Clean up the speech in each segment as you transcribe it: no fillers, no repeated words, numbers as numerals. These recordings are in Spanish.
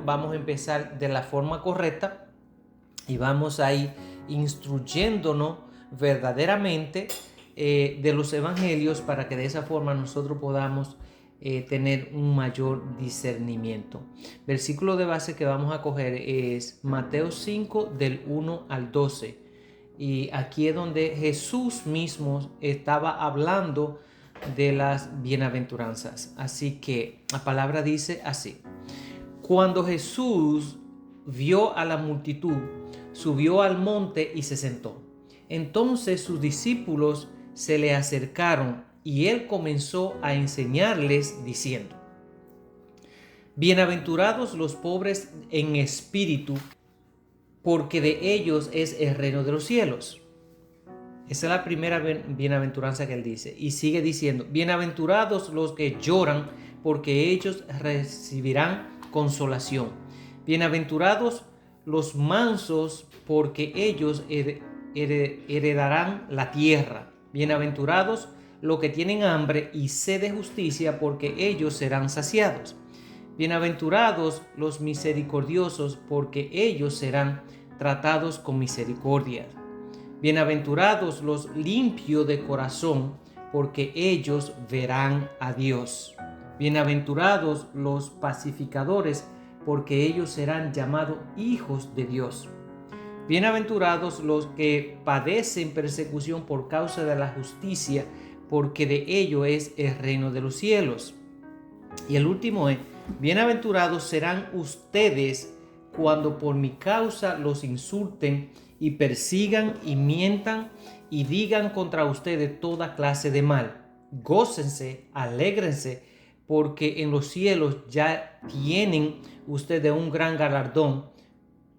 vamos a empezar de la forma correcta y vamos a ir instruyéndonos verdaderamente de los evangelios para que de esa forma nosotros podamos tener un mayor discernimiento. Versículo de base que vamos a coger es Mateo 5 del 1 al 12. Y aquí es donde Jesús mismo estaba hablando de las bienaventuranzas. Así que la palabra dice así: cuando Jesús vio a la multitud, subió al monte y se sentó. Entonces sus discípulos se le acercaron y él comenzó a enseñarles diciendo: bienaventurados los pobres en espíritu, porque de ellos es el reino de los cielos. Esa es la primera bienaventuranza que él dice. Y sigue diciendo: bienaventurados los que lloran, porque ellos recibirán consolación. Bienaventurados los mansos, porque ellos heredarán la tierra. Bienaventurados los que tienen hambre y sed de justicia, porque ellos serán saciados. Bienaventurados los misericordiosos, porque ellos serán tratados con misericordia. Bienaventurados los limpios de corazón, porque ellos verán a Dios. Bienaventurados los pacificadores, porque ellos serán llamados hijos de Dios. Bienaventurados los que padecen persecución por causa de la justicia, porque de ello es el reino de los cielos. Y el último es: bienaventurados serán ustedes cuando por mi causa los insulten y persigan y mientan y digan contra ustedes toda clase de mal. Gócense, alégrense, porque en los cielos ya tienen ustedes un gran galardón,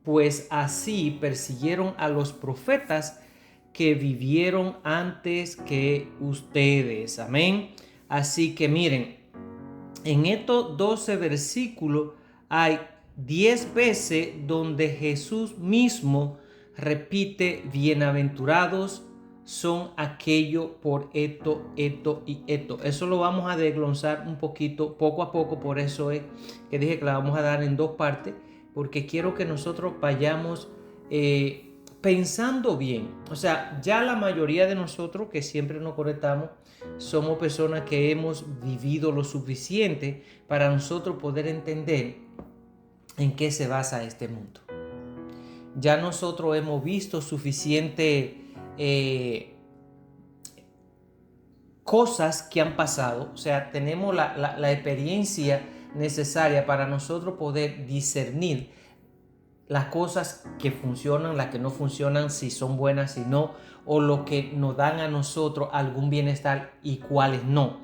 pues así persiguieron a los profetas que vivieron antes que ustedes. Amén. Así que miren, en estos 12 versículos hay 10 veces donde Jesús mismo repite: bienaventurados son aquellos por esto y esto. Eso lo vamos a desglosar un poquito, poco a poco. Por eso es que dije que la vamos a dar en dos partes, porque quiero que nosotros vayamos pensando bien. O sea, ya la mayoría de nosotros que siempre nos conectamos somos personas que hemos vivido lo suficiente para nosotros poder entender en qué se basa este mundo. Ya nosotros hemos visto suficiente cosas que han pasado. O sea, tenemos la experiencia necesaria para nosotros poder discernir las cosas que funcionan, las que no funcionan, si son buenas, si no, o lo que nos dan a nosotros algún bienestar y cuáles no.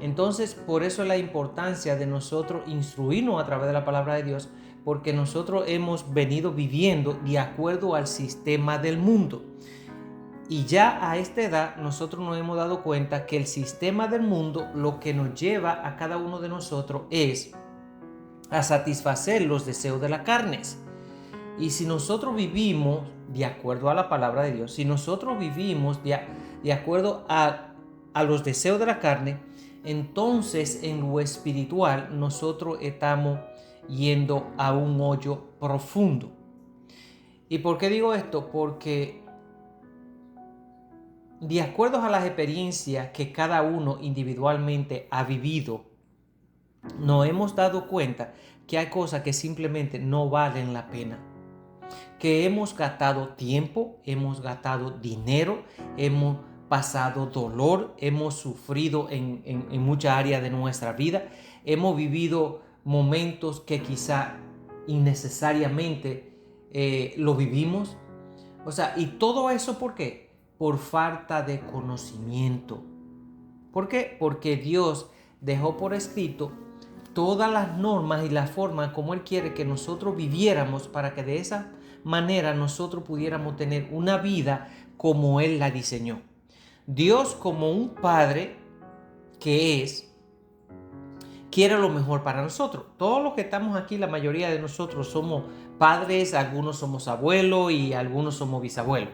Entonces, por eso es la importancia de nosotros instruirnos a través de la palabra de Dios, porque nosotros hemos venido viviendo de acuerdo al sistema del mundo. Y ya a esta edad nosotros nos hemos dado cuenta que el sistema del mundo lo que nos lleva a cada uno de nosotros es a satisfacer los deseos de la carne. Y si nosotros vivimos de acuerdo a la palabra de Dios, si nosotros vivimos de acuerdo a los deseos de la carne, entonces en lo espiritual nosotros estamos yendo a un hoyo profundo. ¿Y por qué digo esto? Porque de acuerdo a las experiencias que cada uno individualmente ha vivido, nos hemos dado cuenta que hay cosas que simplemente no valen la pena. Que hemos gastado tiempo, hemos gastado dinero, hemos pasado dolor, hemos sufrido en muchas áreas de nuestra vida, hemos vivido momentos que quizá innecesariamente lo vivimos. O sea, y todo eso, ¿por qué? Por falta de conocimiento. ¿Por qué? Porque Dios dejó por escrito todas las normas y las formas como Él quiere que nosotros viviéramos, para que de esa manera nosotros pudiéramos tener una vida como Él la diseñó. Dios, como un padre que es, quiere lo mejor para nosotros. Todos los que estamos aquí, la mayoría de nosotros somos padres, algunos somos abuelos y algunos somos bisabuelos.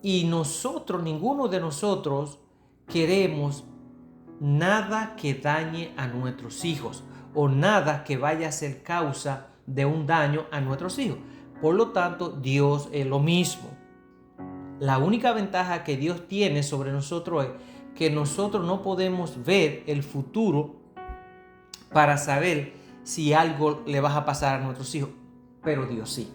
Y nosotros, ninguno de nosotros queremos nada que dañe a nuestros hijos o nada que vaya a ser causa de un daño a nuestros hijos. Por lo tanto, Dios es lo mismo. La única ventaja que Dios tiene sobre nosotros es que nosotros no podemos ver el futuro para saber si algo le va a pasar a nuestros hijos, pero Dios sí.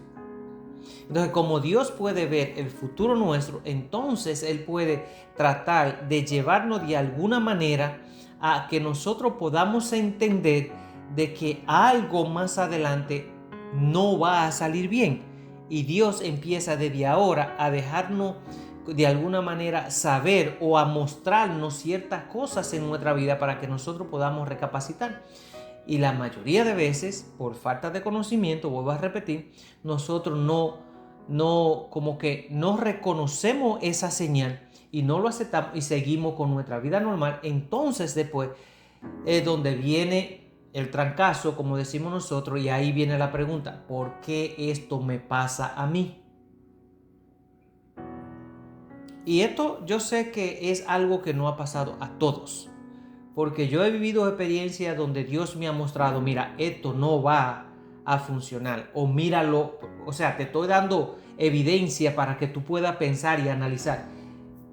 Entonces, como Dios puede ver el futuro nuestro, entonces Él puede tratar de llevarnos de alguna manera a que nosotros podamos entender de que algo más adelante no va a salir bien. Y Dios empieza desde ahora a dejarnos de alguna manera saber o a mostrarnos ciertas cosas en nuestra vida para que nosotros podamos recapacitar. Y la mayoría de veces, por falta de conocimiento, vuelvo a repetir, nosotros como que no reconocemos esa señal y no lo aceptamos y seguimos con nuestra vida normal. Entonces después es donde viene el trancazo, como decimos nosotros, y ahí viene la pregunta: ¿por qué esto me pasa a mí? Y esto yo sé que es algo que no ha pasado a todos, porque yo he vivido experiencias donde Dios me ha mostrado: mira, esto no va a funcionar, o míralo, o sea, te estoy dando evidencia para que tú puedas pensar y analizar.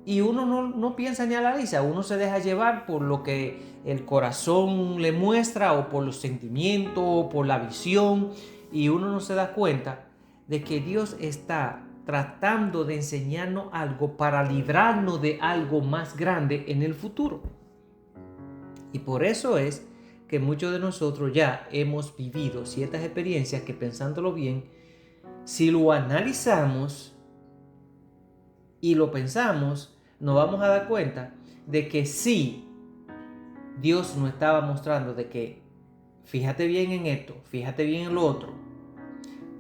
Y uno no piensa ni analiza, uno se deja llevar por lo que el corazón le muestra, o por los sentimientos, o por la visión, y uno no se da cuenta de que Dios está tratando de enseñarnos algo para librarnos de algo más grande en el futuro. Y por eso es que muchos de nosotros ya hemos vivido ciertas experiencias que, pensándolo bien, si lo analizamos y lo pensamos, nos vamos a dar cuenta de que sí, Dios nos estaba mostrando de que fíjate bien en esto, fíjate bien en lo otro.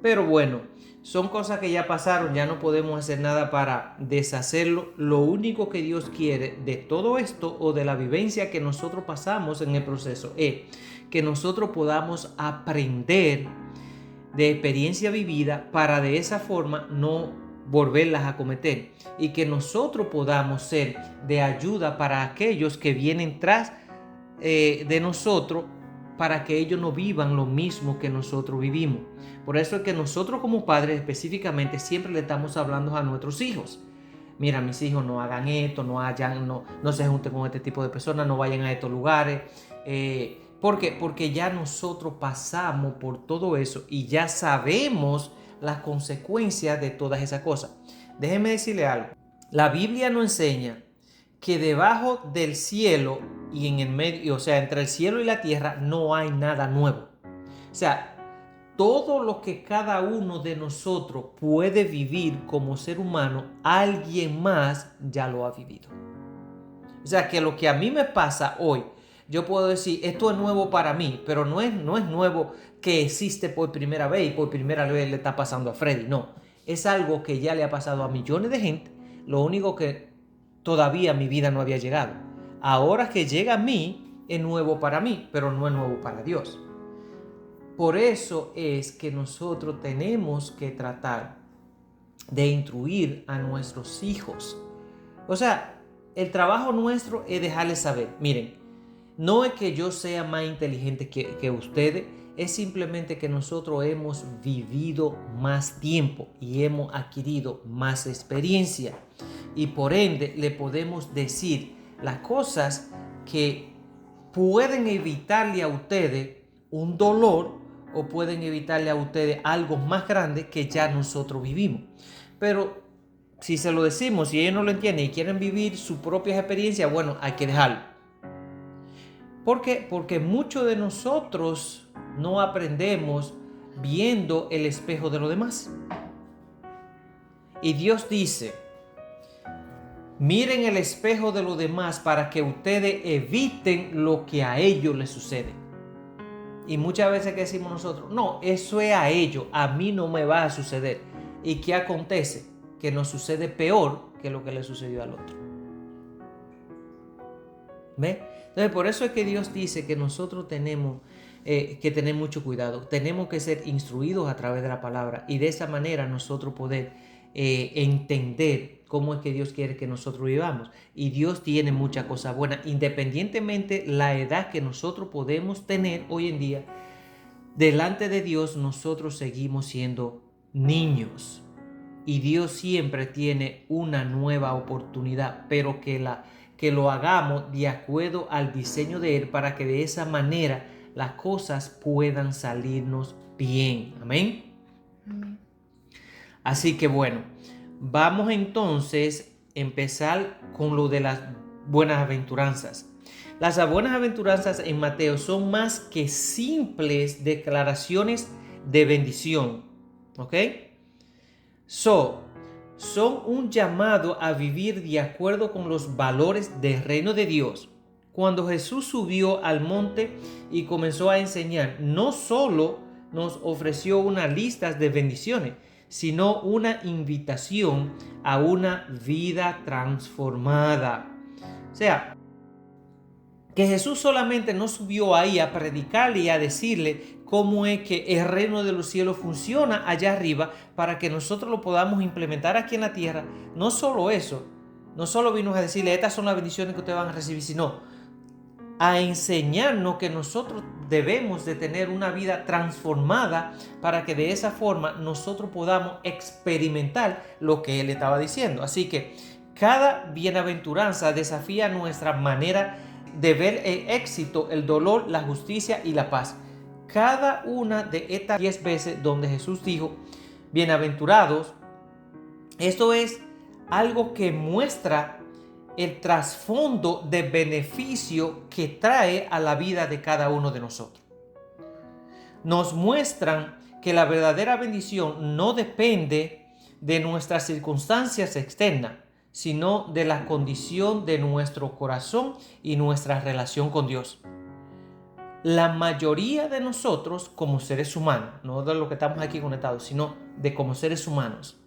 Pero bueno, son cosas que ya pasaron, ya no podemos hacer nada para deshacerlo. Lo único que Dios quiere de todo esto, o de la vivencia que nosotros pasamos en el proceso, es que nosotros podamos aprender de experiencia vivida para de esa forma no volverlas a cometer, y que nosotros podamos ser de ayuda para aquellos que vienen tras de nosotros, para que ellos no vivan lo mismo que nosotros vivimos. Por eso es que nosotros como padres específicamente siempre le estamos hablando a nuestros hijos: mira, mis hijos, no hagan esto, no se junten con este tipo de personas, no vayan a estos lugares. ¿Por qué? Porque ya nosotros pasamos por todo eso y ya sabemos las consecuencias de todas esas cosas. Déjenme decirle algo. La Biblia nos enseña que debajo del cielo y en el medio, o sea, entre el cielo y la tierra, no hay nada nuevo. O sea, todo lo que cada uno de nosotros puede vivir como ser humano, alguien más ya lo ha vivido. O sea, que lo que a mí me pasa hoy, yo puedo decir, esto es nuevo para mí, pero no es nuevo que existe por primera vez y por primera vez le está pasando a Freddy. No, es algo que ya le ha pasado a millones de gente. Lo único que todavía mi vida no había llegado. Ahora que llega a mí, es nuevo para mí, pero no es nuevo para Dios. Por eso es que nosotros tenemos que tratar de instruir a nuestros hijos. O sea, el trabajo nuestro es dejarles saber: miren, no es que yo sea más inteligente que ustedes, es simplemente que nosotros hemos vivido más tiempo y hemos adquirido más experiencia, y por ende le podemos decir las cosas que pueden evitarle a ustedes un dolor, o pueden evitarle a ustedes algo más grande que ya nosotros vivimos. Pero si se lo decimos y ellos no lo entienden y quieren vivir sus propias experiencias, bueno, hay que dejarlo. ¿Por qué? Porque muchos de nosotros no aprendemos viendo el espejo de los demás. Y Dios dice: miren el espejo de los demás para que ustedes eviten lo que a ellos les sucede. Y muchas veces que decimos nosotros: no, eso es a ellos, a mí no me va a suceder. ¿Y qué acontece? Que nos sucede peor que lo que le sucedió al otro. ¿Ve? Entonces, por eso es que Dios dice que nosotros tenemos que tener mucho cuidado. Tenemos que ser instruidos a través de la palabra, y de esa manera nosotros poder entender cómo es que Dios quiere que nosotros vivamos. Y Dios tiene muchas cosas buenas, independientemente la edad que nosotros podemos tener hoy en día. delante de Dios nosotros seguimos siendo niños. Y Dios siempre tiene una nueva oportunidad, pero que lo hagamos de acuerdo al diseño de Él para que de esa manera las cosas puedan salirnos bien. Amén. Amén. Así que bueno, vamos entonces a empezar con lo de las buenas aventuranzas. Las buenas aventuranzas en Mateo son más que simples declaraciones de bendición. ¿Ok? Son un llamado a vivir de acuerdo con los valores del reino de Dios. Cuando Jesús subió al monte y comenzó a enseñar, no solo nos ofreció una lista de bendiciones, sino una invitación a una vida transformada. O sea, que Jesús solamente no subió ahí a predicarle y a decirle cómo es que el reino de los cielos funciona allá arriba para que nosotros lo podamos implementar aquí en la tierra. No solo eso, no solo vino a decirle estas son las bendiciones que ustedes van a recibir, sino a enseñarnos que nosotros debemos de tener una vida transformada para que de esa forma nosotros podamos experimentar lo que Él estaba diciendo. Así que cada bienaventuranza desafía nuestra manera de ver el éxito, el dolor, la justicia y la paz. Cada una de estas 10 veces donde Jesús dijo, bienaventurados, esto es algo que muestra el trasfondo de beneficio que trae a la vida de cada uno de nosotros. Nos muestran que la verdadera bendición no depende de nuestras circunstancias externas, sino de la condición de nuestro corazón y nuestra relación con Dios. La mayoría de nosotros como seres humanos, no de los que estamos aquí conectados, sino de como seres humanos,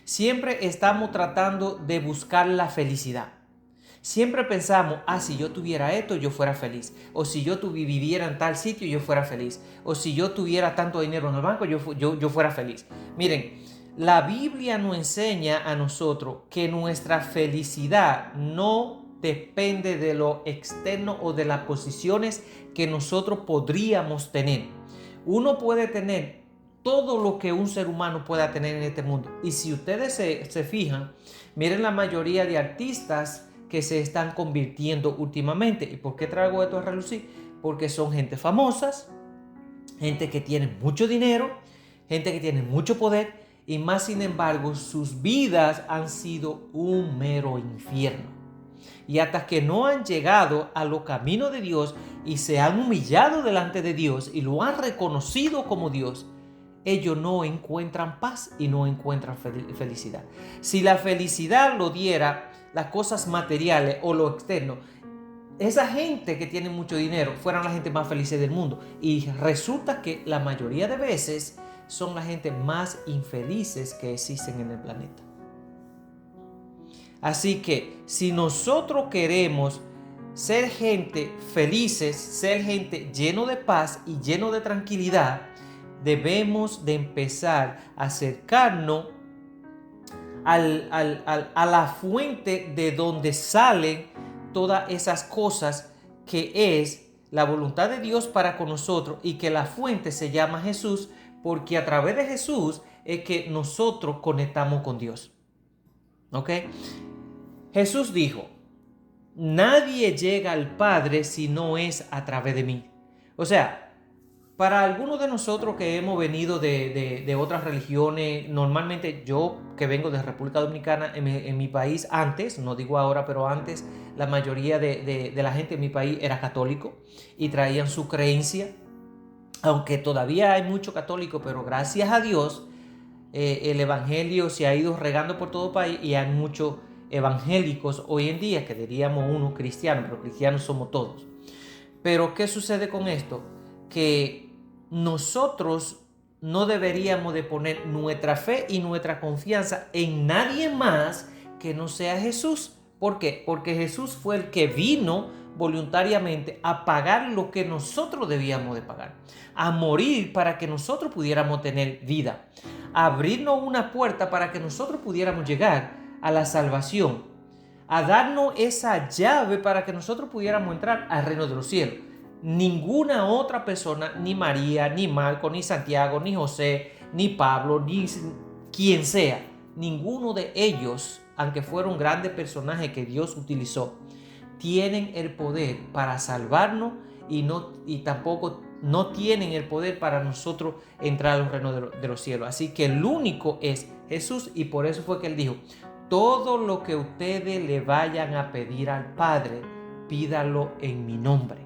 siempre estamos tratando de buscar la felicidad. Siempre pensamos, si yo tuviera esto, yo fuera feliz. O si yo viviera en tal sitio, yo fuera feliz. O si yo tuviera tanto dinero en el banco, yo fuera feliz. Miren, la Biblia nos enseña a nosotros que nuestra felicidad no depende de lo externo o de las posiciones que nosotros podríamos tener. Uno puede tener todo lo que un ser humano pueda tener en este mundo. Y si ustedes se fijan, miren la mayoría de artistas que se están convirtiendo últimamente. ¿Y por qué traigo esto a relucir? Porque son gente famosas, gente que tiene mucho dinero, gente que tiene mucho poder, y más sin embargo sus vidas han sido un mero infierno. Y hasta que no han llegado a los caminos de Dios y se han humillado delante de Dios y lo han reconocido como Dios, ellos no encuentran paz y no encuentran felicidad. Si la felicidad lo diera las cosas materiales o lo externo, esa gente que tiene mucho dinero fueran la gente más feliz del mundo. Y resulta que la mayoría de veces son la gente más infelices que existen en el planeta. Así que si nosotros queremos ser gente felices, ser gente lleno de paz y lleno de tranquilidad, debemos de empezar a acercarnos a la fuente de donde salen todas esas cosas, que es la voluntad de Dios para con nosotros, y que la fuente se llama Jesús, porque a través de Jesús es que nosotros conectamos con Dios. ¿Ok? Jesús dijo, nadie llega al Padre si no es a través de mí. O sea, para algunos de nosotros que hemos venido de otras religiones, normalmente yo que vengo de República Dominicana, en mi país antes, no digo ahora, pero antes, la mayoría de la gente en mi país era católico y traían su creencia, aunque todavía hay mucho católico, pero gracias a Dios el evangelio se ha ido regando por todo el país y hay muchos evangélicos hoy en día, que diríamos uno cristiano, pero cristianos somos todos. Pero ¿qué sucede con esto? Que nosotros no deberíamos de poner nuestra fe y nuestra confianza en nadie más que no sea Jesús. ¿Por qué? Porque Jesús fue el que vino voluntariamente a pagar lo que nosotros debíamos de pagar, a morir para que nosotros pudiéramos tener vida, a abrirnos una puerta para que nosotros pudiéramos llegar a la salvación, a darnos esa llave para que nosotros pudiéramos entrar al reino de los cielos. ninguna otra persona, ni María, ni Marco, ni Santiago, ni José, ni Pablo, ni quien sea, ninguno de ellos, aunque fueron grandes personajes que Dios utilizó, tienen el poder para salvarnos y tampoco no tienen el poder para nosotros entrar a los reinos de los cielos. Así que el único es Jesús, y por eso fue que él dijo: todo lo que ustedes le vayan a pedir al Padre, pídalo en mi nombre.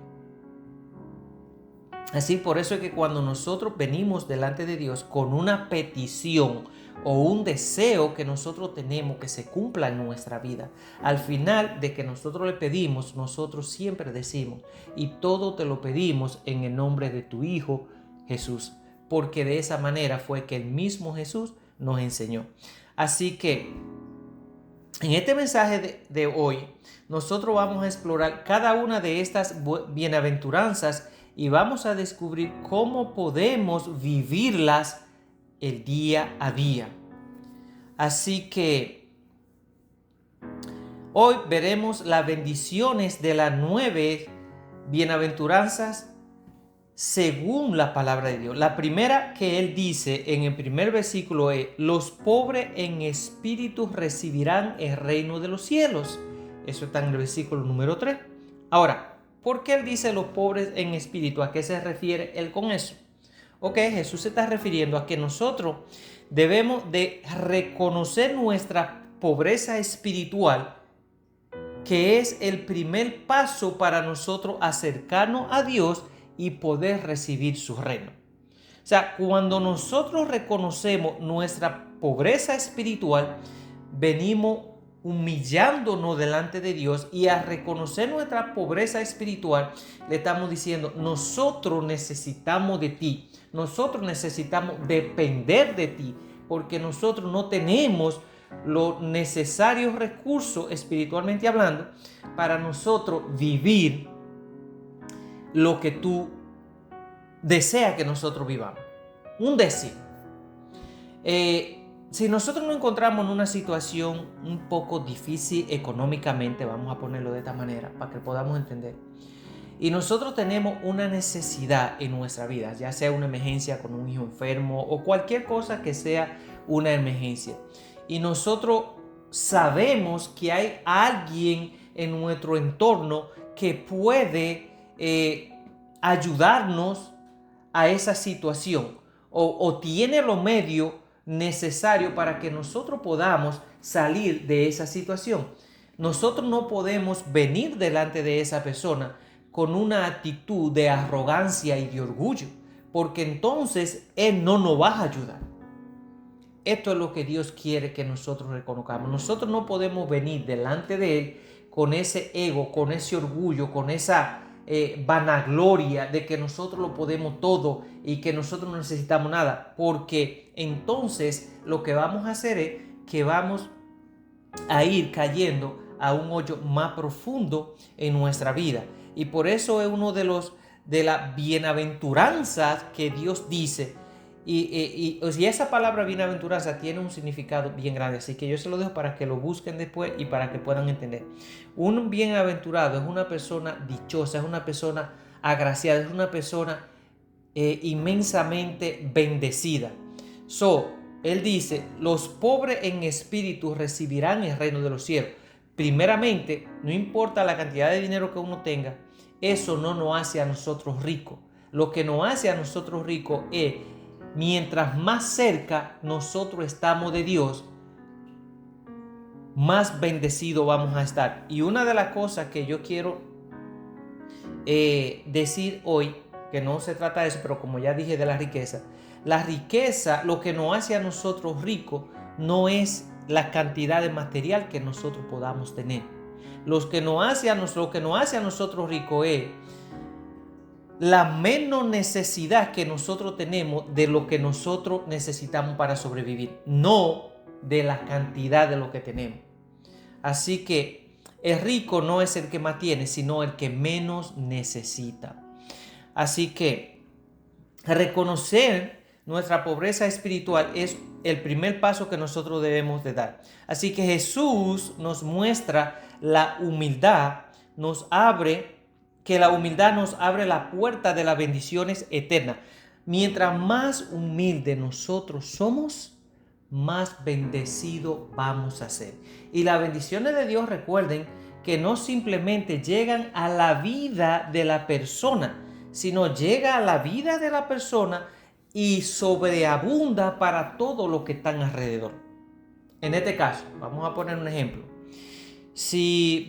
Así, por eso es que cuando nosotros venimos delante de Dios con una petición o un deseo que nosotros tenemos que se cumpla en nuestra vida, al final de que nosotros le pedimos, nosotros siempre decimos: y todo te lo pedimos en el nombre de tu Hijo Jesús, porque de esa manera fue que el mismo Jesús nos enseñó. Así que en este mensaje de hoy, nosotros vamos a explorar cada una de estas bienaventuranzas y vamos a descubrir cómo podemos vivirlas el día a día. Así que hoy veremos las bendiciones de las 9 bienaventuranzas según la palabra de Dios. La primera que él dice en el primer versículo es: los pobres en espíritu recibirán el reino de los cielos. Eso está en el versículo número 3. Ahora, ¿por qué él dice los pobres en espíritu? ¿A qué se refiere él con eso? Ok, Jesús se está refiriendo a que nosotros debemos de reconocer nuestra pobreza espiritual, que es el primer paso para nosotros acercarnos a Dios y poder recibir su reino. O sea, cuando nosotros reconocemos nuestra pobreza espiritual, venimos humillándonos delante de Dios, y al reconocer nuestra pobreza espiritual, le estamos diciendo: nosotros necesitamos de ti, nosotros necesitamos depender de ti, porque nosotros no tenemos los necesarios recursos espiritualmente hablando para nosotros vivir lo que tú deseas que nosotros vivamos. Un decir, si nosotros nos encontramos en una situación un poco difícil económicamente, vamos a ponerlo de esta manera para que podamos entender, y nosotros tenemos una necesidad en nuestra vida, ya sea una emergencia con un hijo enfermo o cualquier cosa que sea una emergencia, y nosotros sabemos que hay alguien en nuestro entorno que puede ayudarnos a esa situación, o tiene los medios necesarios para que nosotros podamos salir de esa situación. Nosotros no podemos venir delante de esa persona con una actitud de arrogancia y de orgullo, porque entonces él no nos va a ayudar. Esto es lo que Dios quiere que nosotros reconozcamos. Nosotros no podemos venir delante de él con ese ego, con ese orgullo, con esa vanagloria de que nosotros lo podemos todo y que nosotros no necesitamos nada, porque entonces lo que vamos a hacer es que vamos a ir cayendo a un hoyo más profundo en nuestra vida. Y por eso es uno de las bienaventuranzas que Dios dice. Y esa palabra bienaventuranza tiene un significado bien grande, así que yo se lo dejo para que lo busquen después y para que puedan entender. Un bienaventurado es una persona dichosa, es una persona agraciada, es una persona inmensamente bendecida. Él dice: los pobres en espíritu recibirán el reino de los cielos. Primeramente, no importa la cantidad de dinero que uno tenga, eso no nos hace a nosotros ricos. Lo que nos hace a nosotros ricos es: mientras más cerca nosotros estamos de Dios, más bendecidos vamos a estar. Y una de las cosas que yo quiero decir hoy, que no se trata de eso, pero como ya dije de la riqueza, lo que nos hace a nosotros ricos no es la cantidad de material que nosotros podamos tener. Lo que nos hace a nosotros ricos es la menos necesidad que nosotros tenemos de lo que nosotros necesitamos para sobrevivir, no de la cantidad de lo que tenemos. Así que el rico no es el que más tiene, sino el que menos necesita. Así que reconocer nuestra pobreza espiritual es el primer paso que nosotros debemos de dar. Así que Jesús nos muestra la humildad, nos abre que la humildad nos abre la puerta de las bendiciones eternas. Mientras más humildes nosotros somos, más bendecidos vamos a ser. Y las bendiciones de Dios, recuerden, que no simplemente llegan a la vida de la persona, sino llega a la vida de la persona y sobreabunda para todo lo que están alrededor. En este caso, vamos a poner un ejemplo. Si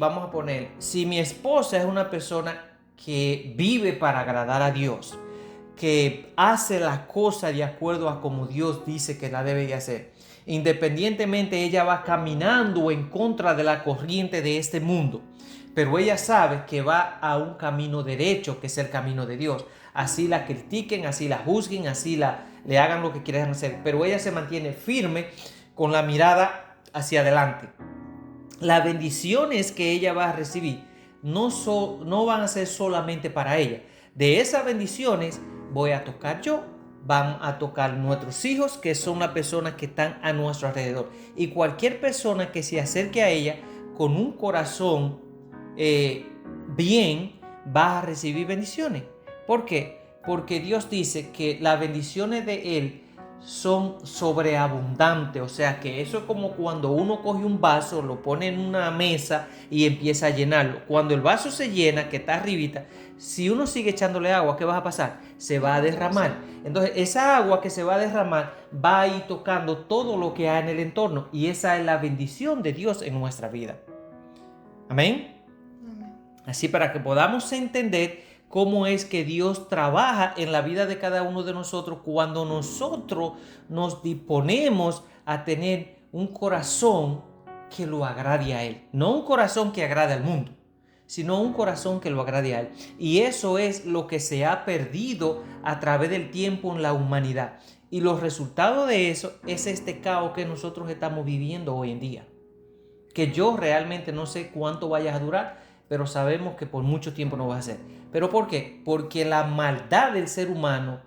mi esposa es una persona que vive para agradar a Dios, que hace las cosas de acuerdo a como Dios dice que la debe de hacer, independientemente ella va caminando en contra de la corriente de este mundo, pero ella sabe que va a un camino derecho, que es el camino de Dios. Así la critiquen, así la juzguen, así le hagan lo que quieran hacer, pero ella se mantiene firme con la mirada hacia adelante. Las bendiciones que ella va a recibir no van a ser solamente para ella. De esas bendiciones voy a tocar yo, van a tocar nuestros hijos, que son las personas que están a nuestro alrededor. Y cualquier persona que se acerque a ella con un corazón bien, va a recibir bendiciones. ¿Por qué? Porque Dios dice que las bendiciones de Él son sobreabundantes, o sea que eso es como cuando uno coge un vaso, lo pone en una mesa y empieza a llenarlo. Cuando el vaso se llena, que está arribita, si uno sigue echándole agua, ¿qué va a pasar? Se va a derramar. Entonces esa agua que se va a derramar va a ir tocando todo lo que hay en el entorno, y esa es la bendición de Dios en nuestra vida. Amén. Así, para que podamos entender cómo es que Dios trabaja en la vida de cada uno de nosotros cuando nosotros nos disponemos a tener un corazón que lo agrade a Él. No un corazón que agrade al mundo, sino un corazón que lo agrade a Él. Y eso es lo que se ha perdido a través del tiempo en la humanidad. Y los resultados de eso es este caos que nosotros estamos viviendo hoy en día. Que yo realmente no sé cuánto vaya a durar, pero sabemos que por mucho tiempo no va a ser. ¿Pero por qué? Porque la maldad del ser humano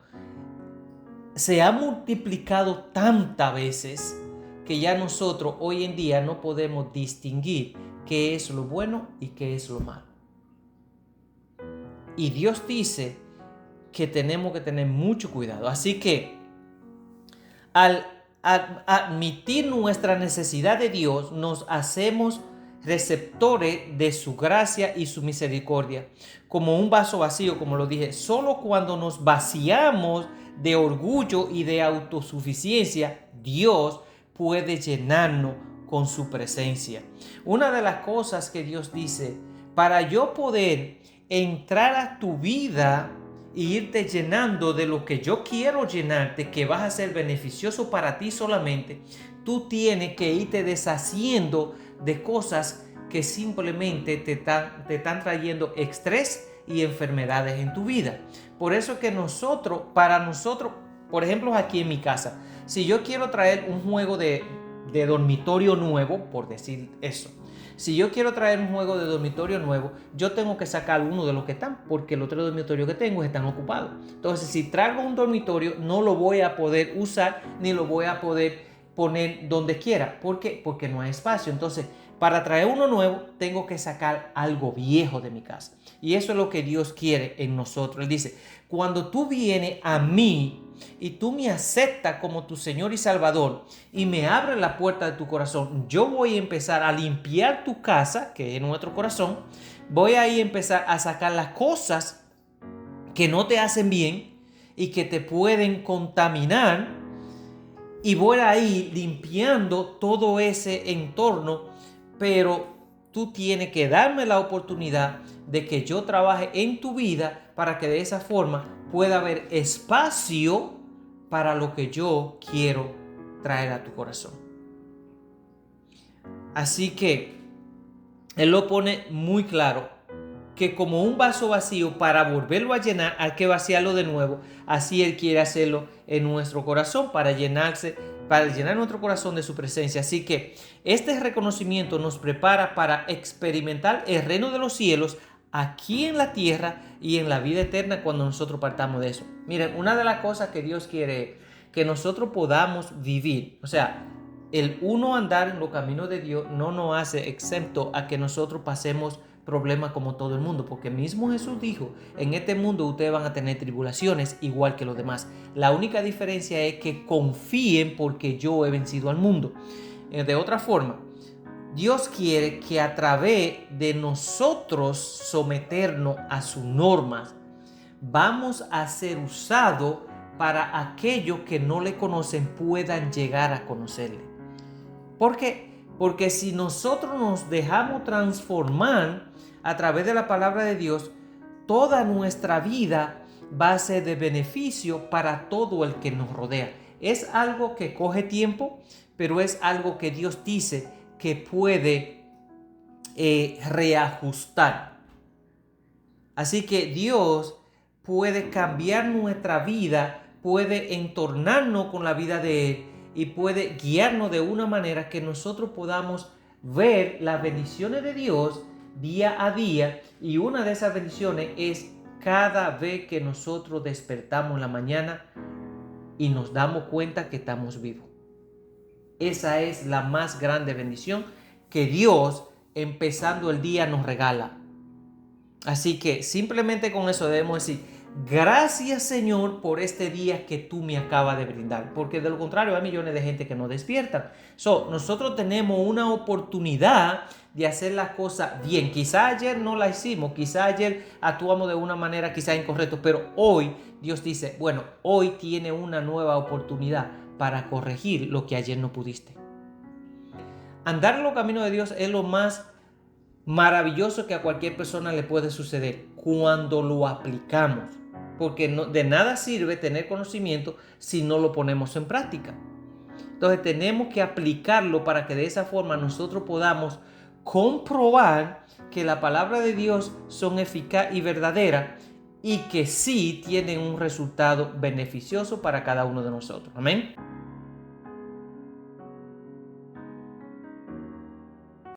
se ha multiplicado tantas veces que ya nosotros hoy en día no podemos distinguir qué es lo bueno y qué es lo malo. Y Dios dice que tenemos que tener mucho cuidado. Así que al admitir nuestra necesidad de Dios, nos hacemos receptores de su gracia y su misericordia. Como un vaso vacío, como lo dije, solo cuando nos vaciamos de orgullo y de autosuficiencia, Dios puede llenarnos con su presencia. Una de las cosas que Dios dice, para yo poder entrar a tu vida e irte llenando de lo que yo quiero llenarte, que vas a ser beneficioso para ti solamente, tú tienes que irte deshaciendo de cosas que simplemente te están trayendo estrés y enfermedades en tu vida. Por eso que para nosotros, por ejemplo, aquí en mi casa, si yo quiero traer un juego de dormitorio nuevo, por decir eso, si yo quiero traer un juego de dormitorio nuevo, yo tengo que sacar uno de los que están, porque los 3 dormitorios que tengo están ocupados. Entonces, si traigo un dormitorio, no lo voy a poder usar, ni lo voy a poder poner donde quiera. ¿Por qué? Porque no hay espacio. Entonces, para traer uno nuevo, tengo que sacar algo viejo de mi casa. Y eso es lo que Dios quiere en nosotros. Él dice, cuando tú vienes a mí y tú me aceptas como tu Señor y Salvador y me abres la puerta de tu corazón, yo voy a empezar a limpiar tu casa, que es nuestro corazón. Voy a ir a empezar a sacar las cosas que no te hacen bien y que te pueden contaminar, y voy a ir limpiando todo ese entorno, pero tú tienes que darme la oportunidad de que yo trabaje en tu vida para que de esa forma pueda haber espacio para lo que yo quiero traer a tu corazón. Así que Él lo pone muy claro, que como un vaso vacío, para volverlo a llenar hay que vaciarlo de nuevo. Así Él quiere hacerlo en nuestro corazón para llenar nuestro corazón de su presencia. Así que este reconocimiento nos prepara para experimentar el reino de los cielos aquí en la tierra y en la vida eterna cuando nosotros partamos de eso. Miren, una de las cosas que Dios quiere que nosotros podamos vivir, o sea, el uno andar en los caminos de Dios no nos hace exento a que nosotros pasemos problemas como todo el mundo, porque mismo Jesús dijo, en este mundo ustedes van a tener tribulaciones igual que los demás. La única diferencia es que confíen porque yo he vencido al mundo. De otra forma, Dios quiere que a través de nosotros someternos a sus normas, vamos a ser usados para aquellos que no le conocen puedan llegar a conocerle. ¿Por qué? Porque si nosotros nos dejamos transformar a través de la palabra de Dios, toda nuestra vida va a ser de beneficio para todo el que nos rodea. Es algo que coge tiempo, pero es algo que Dios dice que puede reajustar. Así que Dios puede cambiar nuestra vida, puede entornarnos con la vida de Él y puede guiarnos de una manera que nosotros podamos ver las bendiciones de Dios día a día. Y una de esas bendiciones es cada vez que nosotros despertamos en la mañana y nos damos cuenta que estamos vivos. Esa es la más grande bendición que Dios, empezando el día, nos regala. Así que simplemente con eso debemos decir, gracias Señor por este día que tú me acabas de brindar, porque de lo contrario hay millones de gente que no despiertan. Nosotros tenemos una oportunidad de hacer las cosas bien. Quizá ayer no la hicimos, quizá ayer actuamos de una manera quizá incorrecta, pero hoy Dios dice, bueno, hoy tiene una nueva oportunidad para corregir lo que ayer no pudiste. Andar en los caminos de Dios es lo más maravilloso que a cualquier persona le puede suceder cuando lo aplicamos, porque de nada sirve tener conocimiento si no lo ponemos en práctica. Entonces tenemos que aplicarlo para que de esa forma nosotros podamos comprobar que la palabra de Dios son eficaz y verdadera y que sí tienen un resultado beneficioso para cada uno de nosotros. Amén.